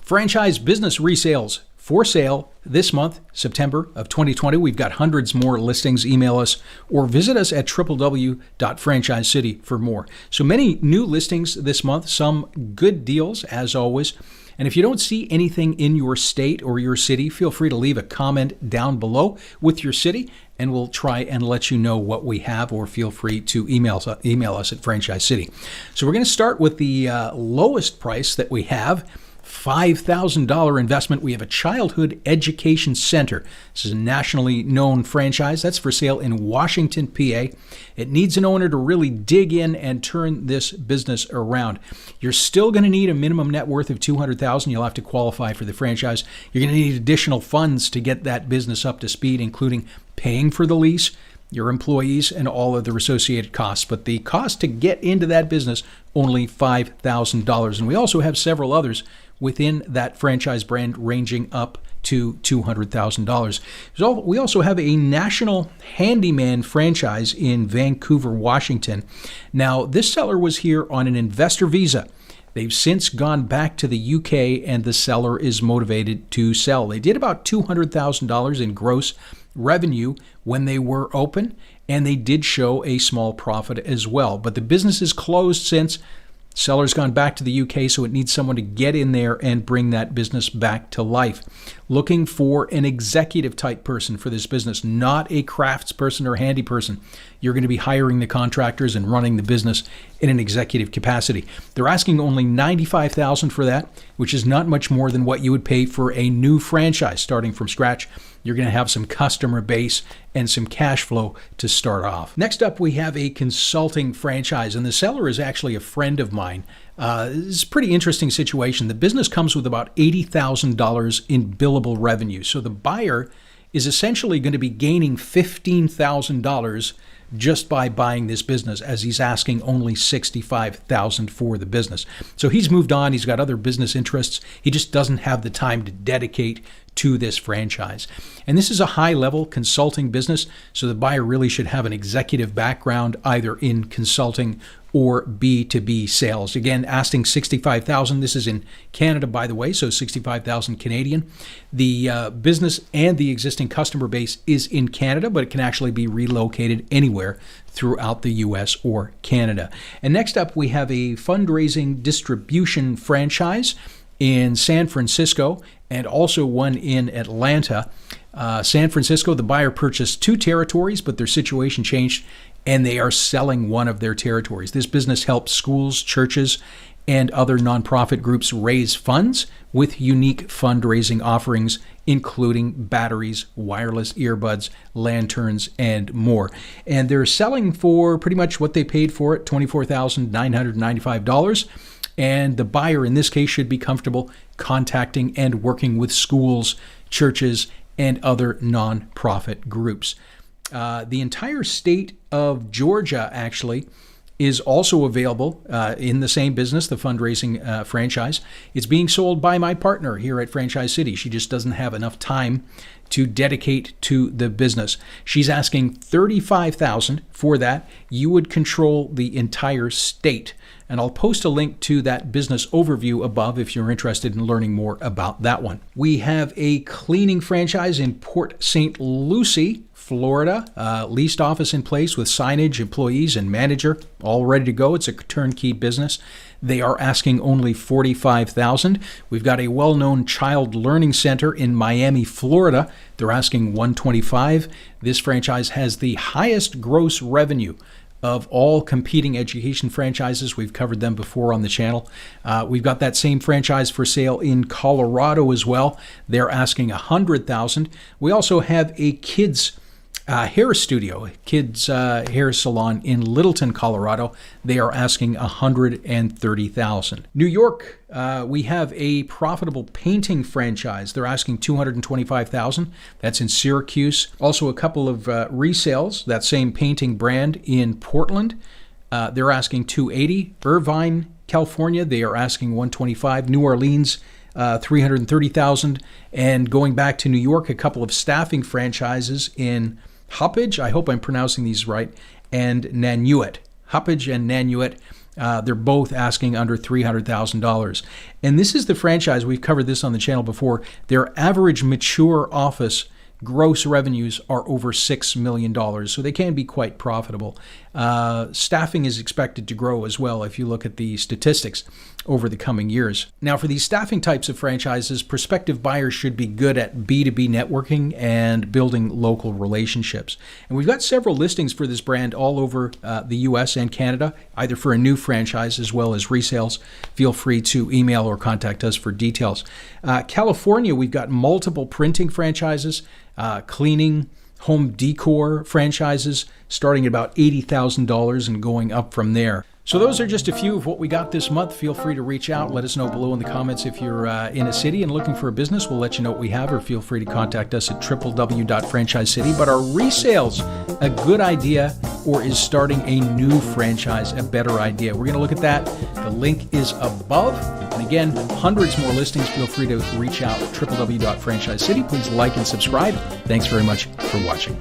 Franchise business resales for sale this month, September of 2020. We've got hundreds more listings. Email us or visit us at www.franchisecity for more. So many new listings this month, some good deals as always. And if you don't see anything in your state or your city, feel free to leave a comment down below with your city, and we'll try and let you know what we have, or feel free to email us at Franchise City. So we're going to start with the lowest price that we have. $5,000 investment. We have a childhood education center. This is a nationally known franchise. That's for sale in Washington, PA. It needs an owner to really dig in and turn this business around. You're still going to need a minimum net worth of $200,000. You'll have to qualify for the franchise. You're going to need additional funds to get that business up to speed, including paying for the lease, your employees, and all of the associated costs. But the cost to get into that business, only $5,000. And we also have several others within that franchise brand ranging up to $200,000. So we also have a national Handyman franchise in Vancouver, Washington. Now, this seller was here on an investor visa. They've since gone back to the UK, and the seller is motivated to sell. They did about $200,000 in gross revenue when they were open, and they did show a small profit as well. But the business is closed since. Seller's gone back to the UK, so it needs someone to get in there and bring that business back to life. Looking for an executive type person for this business, not a craftsperson or handy person. You're going to be hiring the contractors and running the business in an executive capacity. They're asking only $95,000 for that, which is not much more than what you would pay for a new franchise starting from scratch. You're going to have some customer base and some cash flow to start off. Next up, we have a consulting franchise, and the seller is actually a friend of mine. This is a pretty interesting situation. The business comes with about $80,000 in billable revenue. So the buyer is essentially going to be gaining $15,000 just by buying this business, as he's asking only $65,000 for the business. So he's moved on. He's got other business interests. He just doesn't have the time to dedicate to this franchise. And this is a high-level consulting business, so the buyer really should have an executive background either in consulting or B2B sales. Again, asking $65,000. This is in Canada, by the way, so $65,000 Canadian. The business and the existing customer base is in Canada, but it can actually be relocated anywhere throughout the US or Canada. And next up, we have a fundraising distribution franchise in San Francisco and also one in Atlanta. San Francisco, the buyer purchased 2 territories, but their situation changed, and they are selling one of their territories. This business helps schools, churches, and other nonprofit groups raise funds with unique fundraising offerings, including batteries, wireless earbuds, lanterns, and more. And they're selling for pretty much what they paid for it, $24,995. And the buyer in this case should be comfortable contacting and working with schools, churches, and other nonprofit groups. The entire state of Georgia actually is also available in the same business, the fundraising franchise. It's being sold by my partner here at Franchise City. She just doesn't have enough time to dedicate to the business. She's asking $35,000 for that. You would control the entire state. And I'll post a link to that business overview above if you're interested in learning more about that one. We have a cleaning franchise in Port St. Lucie, Florida. Leased office in place with signage, employees, and manager all ready to go. It's a turnkey business. They are asking only $45,000. We've got a well-known child learning center in Miami, Florida. They're asking $125,000. This franchise has the highest gross revenue of all competing education franchises. We've covered them before on the channel. We've got that same franchise for sale in Colorado as well. They're asking $100,000. We also have a kids hair studio, kids hair salon in Littleton, Colorado. They are asking $130,000. New York, we have a profitable painting franchise. They're asking $225,000. That's in Syracuse. Also a couple of resales, that same painting brand in Portland. They're asking $280,000. Irvine, California, they are asking $125,000. New Orleans, $330,000. And going back to New York, a couple of staffing franchises in Huppage, I hope I'm pronouncing these right, and Nanuet. Huppage and Nanuet, they're both asking under $300,000. And this is the franchise, we've covered this on the channel before, their average mature office gross revenues are over $6 million, so they can be quite profitable. Staffing is expected to grow as well if you look at the statistics over the coming years. Now, for these staffing types of franchises, prospective buyers should be good at B2B networking and building local relationships. And we've got several listings for this brand all over the US and Canada, either for a new franchise as well as resales. Feel free to email or contact us for details. California, we've got multiple printing franchises, cleaning, home decor franchises starting at about $80,000 and going up from there. So those are just a few of what we got this month. Feel free to reach out. Let us know below in the comments if you're in a city and looking for a business. We'll let you know what we have, or feel free to contact us at www.franchisecity. But are resales a good idea, or is starting a new franchise a better idea? We're going to look at that. The link is above. And again, hundreds more listings. Feel free to reach out at www.franchisecity. Please like and subscribe. Thanks very much for watching.